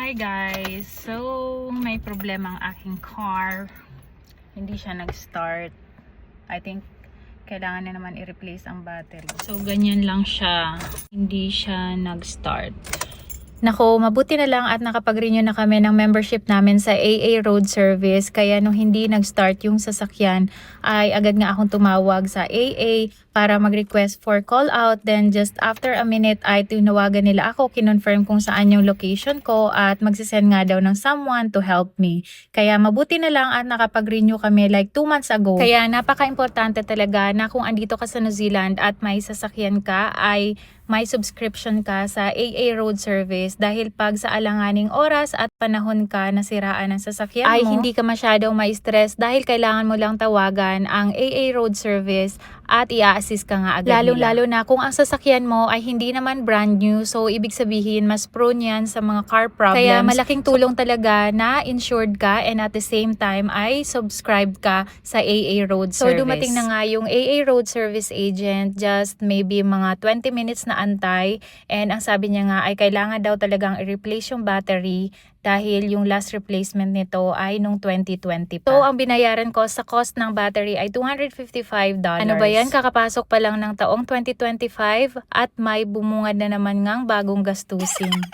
Hi guys! So, may problema ang aking car. Hindi siya nag-start. I think kailangan na naman i-replace ang battery. So, ganyan lang siya. Hindi siya nag-start. Nako, mabuti na lang at nakapag-renew na kami ng membership namin sa AA Road Service. Kaya nung hindi nag-start yung sasakyan, ay agad nga akong tumawag sa AA para mag-request for call out. Then just after a minute ay tinawagan nila ako, kinonfirm kung saan yung location ko at magsisend nga daw ng someone to help me. Kaya mabuti na lang at nakapag-renew kami like 2 months ago. Kaya napaka-importante talaga na kung andito ka sa New Zealand at may sasakyan ka ay may subscription ka sa AA Road Service dahil pag sa alanganing oras at panahon ka nasiraan ng sasakyan mo, ay hindi ka masyadong ma-stress dahil kailangan mo lang tawagan ang AA Road Service at i-assist ka nga agad Lalo na kung ang sasakyan mo ay hindi naman brand new, so ibig sabihin mas prone yan sa mga car problems. Kaya malaking tulong talaga na insured ka and at the same time ay subscribed ka sa AA Road Service. So dumating na nga yung AA Road Service agent, just maybe mga 20 minutes na antay, and ang sabi niya nga ay kailangan daw talagang i-replace yung battery dahil yung last replacement nito ay nung 2020 pa. So, ang binayaran ko sa cost ng battery ay $255. Ano ba yan? Kakapasok pa lang ng taong 2025 at may bumungad na naman ngang bagong gastusin.